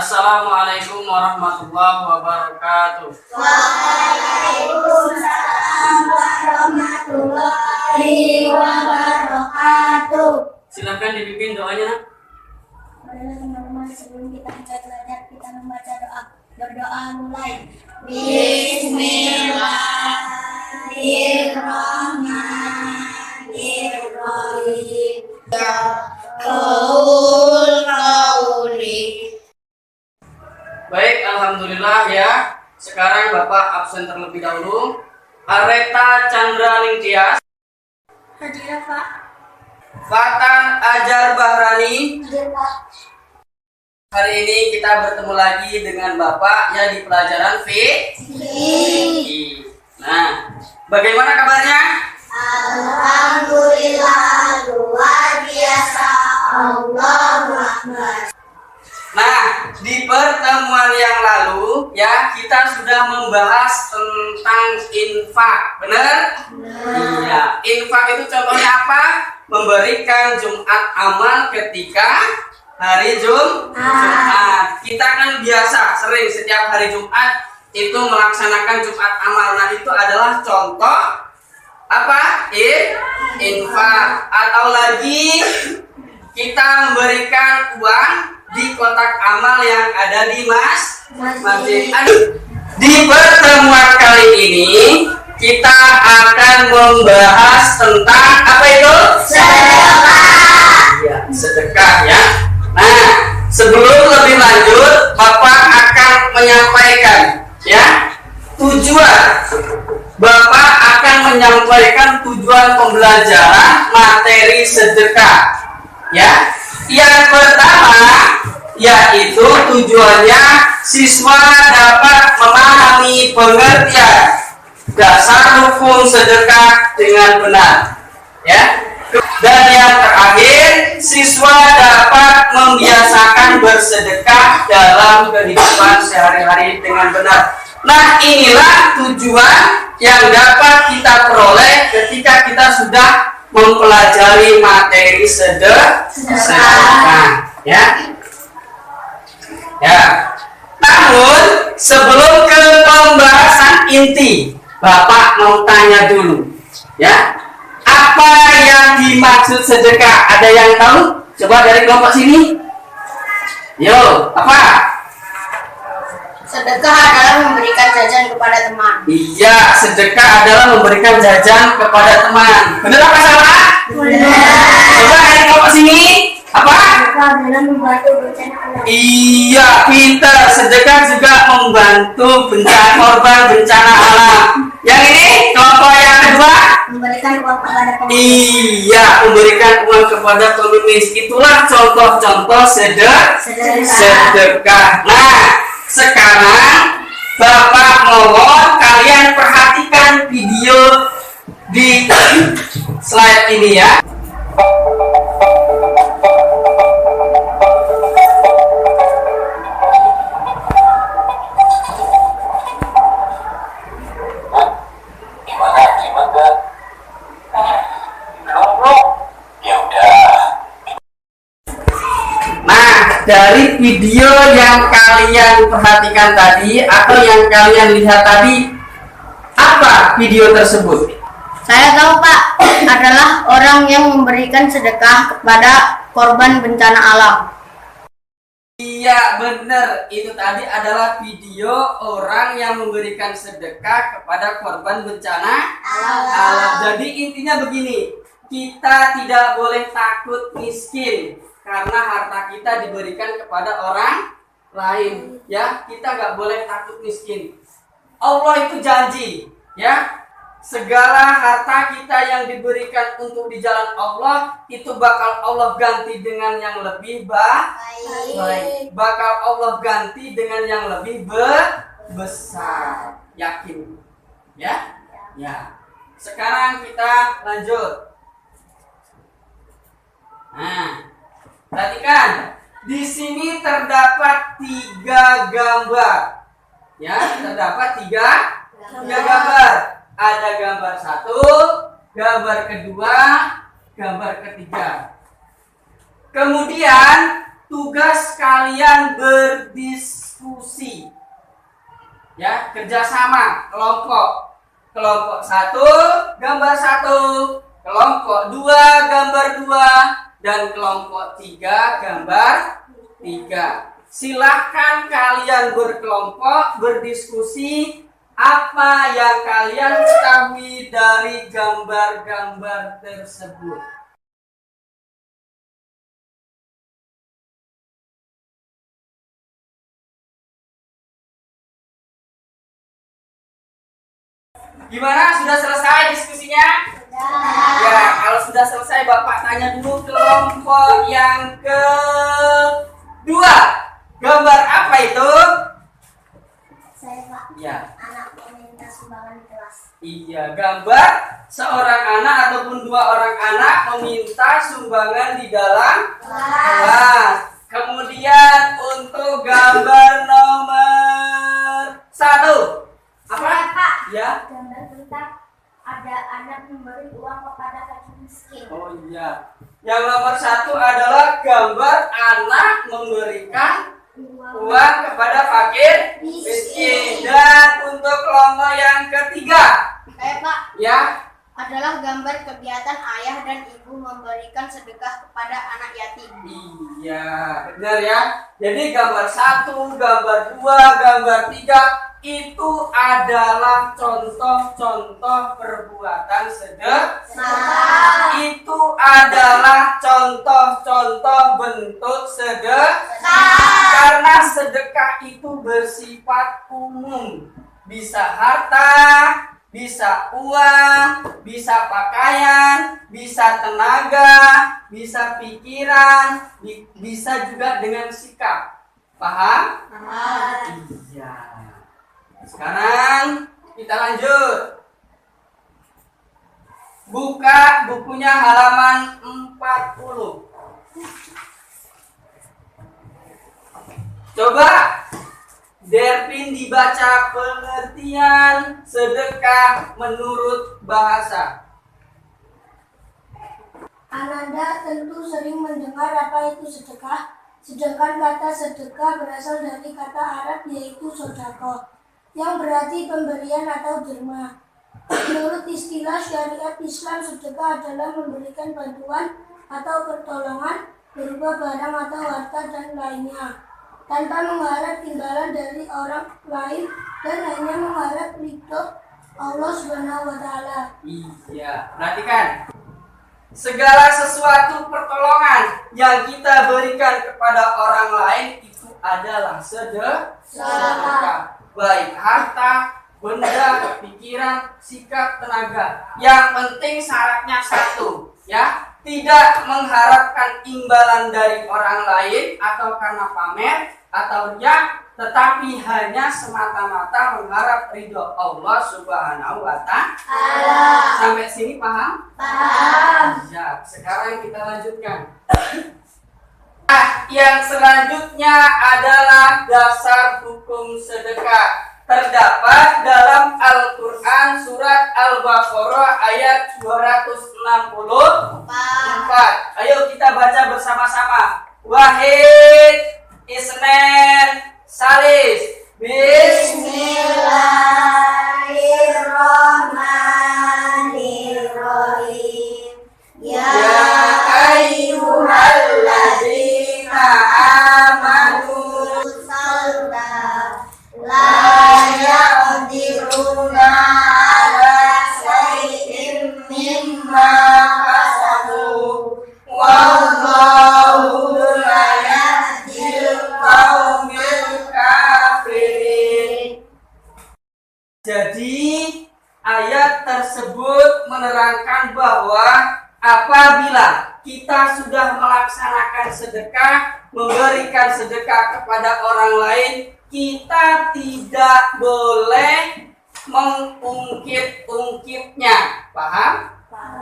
Assalamualaikum warahmatullahi wabarakatuh. Waalaikumsalam warahmatullahi wabarakatuh. Silakan dipimpin doanya, Nak. Teman-teman, sebelum kita belajar, kita membaca doa. Berdoa mulai. Bismillahirrahmanirrahim. Baik, alhamdulillah ya. Sekarang Bapak absen terlebih dahulu. Areta Chandra Ningtyas, Hadirah, Pak. Fatan Ajar Bahrani. Hadir, Pak. Hari ini kita bertemu lagi dengan Bapak ya di pelajaran fikih. Nah, bagaimana kabarnya? Alhamdulillah, luar biasa. Allahu Akbar. Nah, di pertemuan yang lalu ya kita sudah membahas tentang infak, benar? Iya, infak itu contohnya apa? Memberikan Jumat amal ketika hari Jumat. Kita kan biasa sering setiap hari Jumat itu melaksanakan Jumat amal. Nah, itu adalah contoh apa? Infak. Atau lagi kita memberikan uang di kotak amal yang ada di masjid. Di pertemuan kali ini kita akan membahas tentang apa itu? Sedekah. Ya, sedekah ya. Nah, sebelum lebih lanjut, Bapak akan menyampaikan ya tujuan. Bapak akan menyampaikan tujuan pembelajaran materi sedekah. Ya, yang pertama yaitu tujuannya siswa dapat memahami pengertian dasar hukum sedekah dengan benar. Ya. Dan yang terakhir, siswa dapat membiasakan bersedekah dalam kehidupan sehari-hari dengan benar. Nah, inilah tujuan yang dapat kita peroleh ketika kita sudah mempelajari materi sedekah. Ya. Namun, sebelum ke pembahasan inti, Bapak mau tanya dulu. Ya. Apa yang dimaksud sedekah? Ada yang tahu? Coba dari kelompok sini. Yo, apa? Sedekah adalah memberikan jajan kepada teman. Iya, sedekah adalah memberikan jajan kepada teman. Benar apa salah? Benar. Coba dari kelompok sini. Apa? Sedekah adalah membantu bencana alam. Iya, pintar. Sedekah juga membantu korban bencana alam. Yang ini kelompok yang kedua. Memberikan uang kepada pengemis. Iya, memberikan uang kepada pengemis. Itulah contoh-contoh sedekah. Nah, sekarang Bapak mohon kalian perhatikan video di slide ini ya. Dari video yang kalian perhatikan tadi atau yang kalian lihat tadi, apa video tersebut? Saya tahu, Pak, adalah orang yang memberikan sedekah kepada korban bencana alam. Iya, benar. Itu tadi adalah video orang yang memberikan sedekah kepada korban bencana alam. Jadi intinya begini, kita tidak boleh takut miskin karena harta kita diberikan kepada orang lain. Ya, kita nggak boleh takut miskin. Allah itu janji, ya, segala harta kita yang diberikan untuk di jalan Allah itu bakal Allah ganti dengan yang lebih baik. Bakal Allah ganti dengan yang lebih besar. Yakin? Ya? Ya. Sekarang kita lanjut. Nah, perhatikan. Di sini terdapat 3 gambar. Ya, terdapat tiga gambar. Ada gambar 1, gambar kedua, gambar ketiga. Kemudian tugas kalian berdiskusi. Ya, kerjasama kelompok. Kelompok 1 gambar 1, kelompok 2 gambar 2, dan kelompok 3 gambar 3. Silahkan kalian berkelompok berdiskusi apa yang kalian ketahui dari gambar-gambar tersebut. Gimana? Sudah selesai diskusinya? Ya, kalau sudah selesai Bapak tanya dulu kelompok yang kedua. Gambar apa itu? Saya Pak, Ya. anak meminta sumbangan di kelas. Iya, gambar seorang anak ataupun 2 orang anak meminta sumbangan di dalam kelas. Kemudian untuk gambar nomor 1. Apa? Pak, Ya. gambar tentang ada anak memberi uang kepada fakir miskin. Oh iya. Yang nomor 1 adalah gambar anak memberikan uang kepada fakir miskin. Dan untuk kelompok yang ketiga, Pak, ya, adalah gambar kegiatan ayah dan ibu memberikan sedekah kepada anak yatim. iya, benar ya. Jadi gambar 1, gambar 2, gambar 3 itu adalah contoh-contoh perbuatan sedekah. Itu adalah contoh-contoh bentuk sedekah. Karena sedekah itu bersifat umum. Bisa harta, bisa uang, bisa pakaian, bisa tenaga, bisa pikiran, bisa juga dengan sikap. Paham? Iya. Sekarang kita lanjut. Buka bukunya halaman 40. Coba Derpin dibaca pengertian sedekah menurut bahasa. Ananda tentu sering mendengar apa itu sedekah, sedangkan kata sedekah berasal dari kata Arab yaitu sodako, yang berarti pemberian atau derma. Menurut istilah syariat Islam, sedekah adalah memberikan bantuan atau pertolongan berupa barang atau harta dan lainnya, tanpa mengharap imbalan dari orang lain dan hanya mengharap ridho Allah Subhanahu wa Ta'ala. Iya, perhatikan. Segala sesuatu pertolongan yang kita berikan kepada orang lain itu adalah sedekah. Baik harta, benda, pikiran, sikap, tenaga. Yang penting syaratnya satu, ya. Tidak mengharapkan imbalan dari orang lain atau karena pamer atau riya, tetapi hanya semata-mata mengharap ridho Allah Subhanahu wa Ta'ala. Sampai sini paham? Paham. Ya, sekarang kita lanjutkan. Yang selanjutnya adalah dasar hukum sedekah. Terdapat dalam Al-Quran surat Al-Baqarah ayat 264. Ayo kita baca bersama-sama. Wahid, Isnen, Salis. Bismillahirrahmanirrahim. Ya ayyuhalladzina amanu La yaqdiruna ala syai'in mimma kasabu wallahu la yahdil qaumil kafirin. Jadi ayat tersebut menerangkan bahwa apabila kita sudah melaksanakan sedekah, memberikan sedekah kepada orang lain, kita tidak boleh mengungkit-ungkitnya. Paham?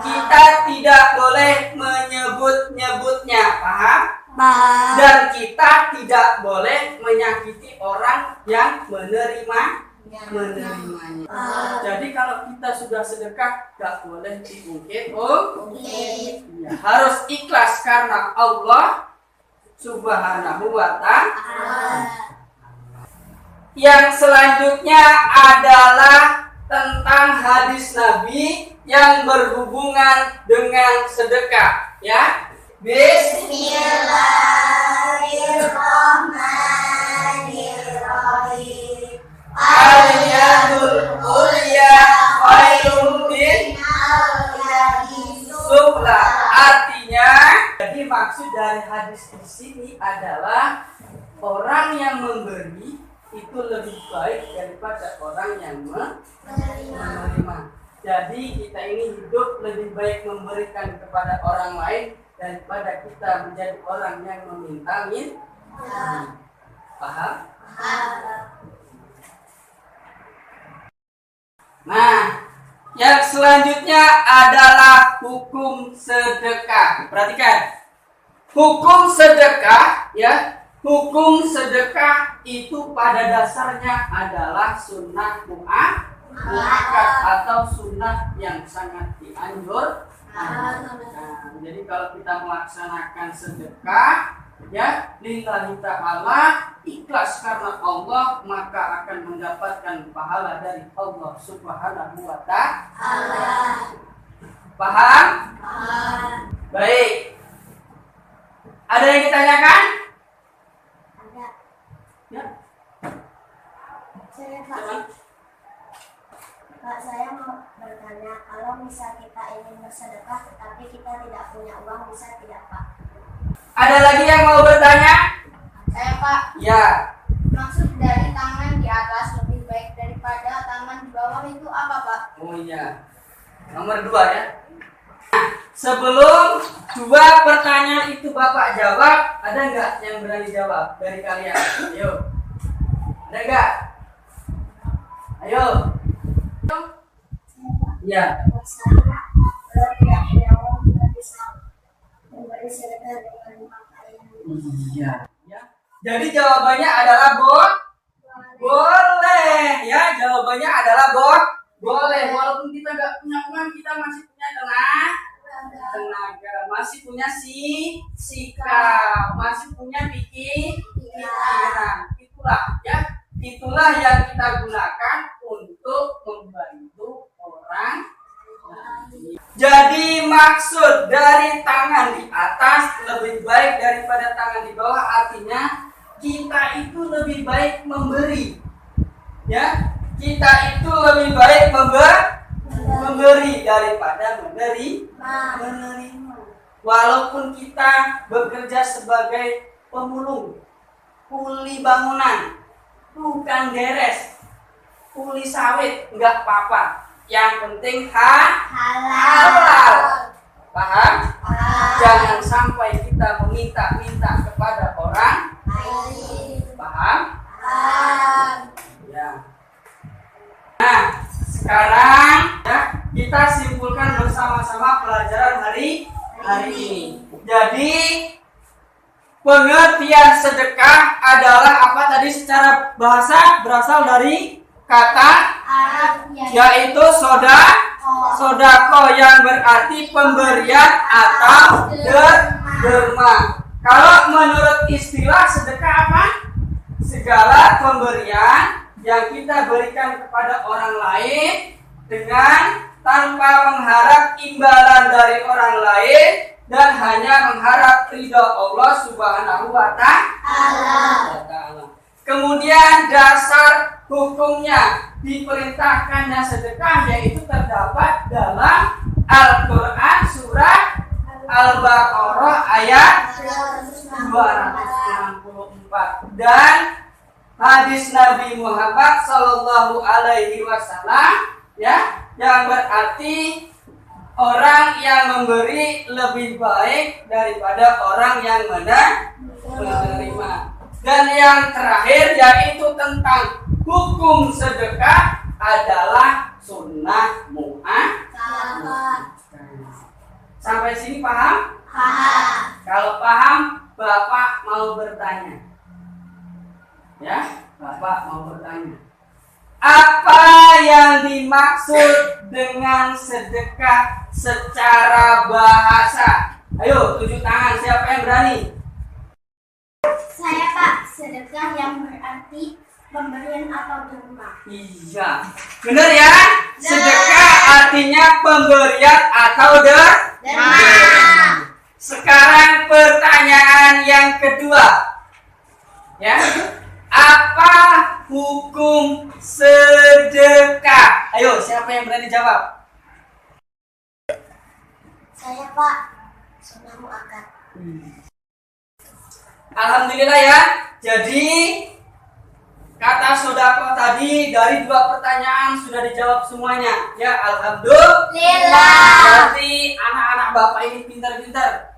Kita tidak boleh menyebut-nyebutnya. Paham? Dan kita tidak boleh menyakiti orang yang menerimanya. Jadi kalau kita sudah sedekah, tidak boleh diungkit. Ya, harus ikhlas karena Allah, Subhanahu wa ta'ala. Yang selanjutnya adalah tentang hadis Nabi yang berhubungan dengan sedekah, ya. Bismillahirrahmanirrahim. Al-yadul ulya khairun min al-yadis sufla. Artinya, jadi maksud dari hadis di sini adalah orang yang memberi itu lebih baik daripada orang yang menerima. Jadi kita ini hidup lebih baik memberikan kepada orang lain daripada kita menjadi orang yang meminta-minta. Paham? Nah, yang selanjutnya adalah hukum sedekah. Perhatikan. Hukum sedekah, ya. Hukum sedekah itu pada dasarnya adalah sunnah muakkad atau sunnah yang sangat dianjurkan. Nah, jadi kalau kita melaksanakan sedekah, ya, lillahi ta'ala, ikhlas karena Allah, maka akan mendapatkan pahala dari Allah Subhanahu wa ta'ala. Paham? Baik. Ada yang ditanyakan? Ya. Pak, saya mau bertanya, kalau misal kita ingin bersedekah tetapi kita tidak punya uang, bisa tidak, Pak? Ada lagi yang mau bertanya? Saya, Pak. Ya. Maksud dari tangan di atas lebih baik daripada tangan di bawah itu apa, Pak? Oh iya. Nomor 2 ya. Nah, sebelum 2 pertanyaan itu Bapak jawab, ada nggak yang berani jawab dari kalian? Ayo. Ada nggak? Ayo. Iya. Kalau tidak punya uang, kita bisa memberi sedekah dengan pakaian. Iya. Ya. Jadi jawabannya adalah boleh. Ya, jawabannya adalah boleh. Walaupun kita nggak punya uang, kita masih punya tenaga, masih punya sikap, masih punya pikiran. Itulah yang kita gunakan untuk membantu orang lain. Jadi maksud dari tangan di atas lebih baik daripada tangan di bawah, artinya kita itu lebih baik memberi. Ya, kita itu lebih baik memberi daripada menerima. Walaupun kita bekerja sebagai pemulung, kuli bangunan, tukang beres, kuli sawit, enggak apa-apa. Yang penting halal. Paham? Jangan sampai kita meminta-minta kepada orang lain. Paham? Ya. Nah, sekarang ya, kita simpulkan bersama-sama pelajaran hari ini. Jadi pengertian sedekah adalah apa tadi secara bahasa? Berasal dari kata Arab, yaitu sodako yang berarti pemberian atau derma. Kalau menurut istilah sedekah apa? Segala pemberian yang kita berikan kepada orang lain dengan tanpa mengharap imbalan dari orang lain dan hanya mengharap ridha Allah Subhanahu wa ta'ala. Kemudian dasar hukumnya diperintahkannya sedekah yaitu terdapat dalam Al-Quran surah Al-Baqarah ayat 264 dan hadis Nabi Muhammad Sallallahu Alaihi Wasallam, ya, yang berarti orang yang memberi lebih baik daripada orang yang menerima. Dan yang terakhir yaitu tentang hukum sedekah adalah sunnah muakkad. Sampai sini paham? Paham. Kalau paham, Bapak mau bertanya. Ya, Bapak mau bertanya. Apa yang dimaksud dengan sedekah secara bahasa? Ayo, tunjuk tangan siapa yang berani. sedekah yang berarti pemberian atau derma. Iya, benar ya. Sedekah artinya pemberian atau derma. Sekarang pertanyaan yang kedua, ya, apa hukum sedekah? Ayo, siapa yang berani jawab? Saya Pak, sunnah muakkad. Alhamdulillah ya. Jadi kata sodako tadi dari 2 pertanyaan sudah dijawab semuanya. Ya, alhamdulillah. Berarti anak-anak Bapak ini pintar-pintar,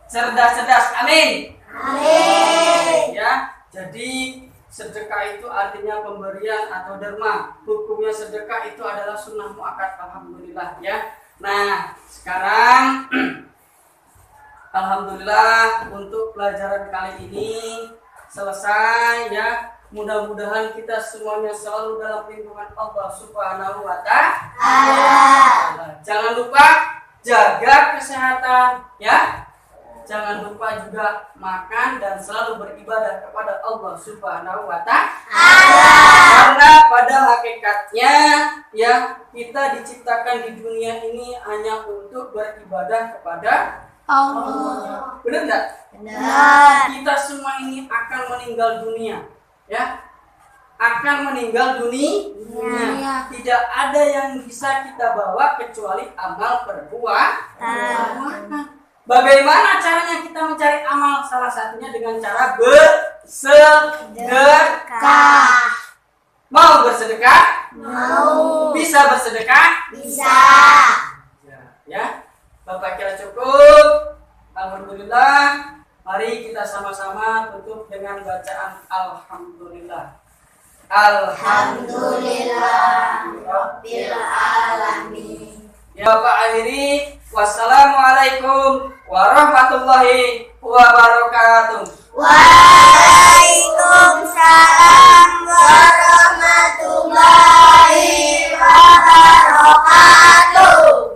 cerdas-cerdas. Amin. Amin. Ya, jadi sedekah itu artinya pemberian atau derma. Hukumnya sedekah itu adalah sunnah muakkad. Alhamdulillah ya. Nah, sekarang alhamdulillah untuk pelajaran kali ini selesai ya. Mudah-mudahan kita semuanya selalu dalam lindungan Allah Subhanahu wa Ta'ala. Jangan lupa jaga kesehatan ya. Jangan lupa juga makan dan selalu beribadah kepada Allah Subhanahu wa Ta'ala. Karena pada hakikatnya ya, kita diciptakan di dunia ini hanya untuk beribadah kepada Allah. Benar enggak? Benar. Kita semua ini akan meninggal dunia. Ya, akan meninggal dunia. Tidak ada yang bisa kita bawa kecuali amal perbuatan. Bagaimana caranya kita mencari amal? Salah satunya dengan cara bersedekah. Mau bersedekah? Mau. Bisa bersedekah? Bisa. Ya, Bapak kira cukup. Alhamdulillah. Mari kita sama-sama tutup dengan bacaan Alhamdulillah. Alhamdulillah Rabbil Alamin. Ya Bapak akhiri. Wassalamualaikum warahmatullahi wabarakatuh. Waalaikumsalam warahmatullahi wabarakatuh.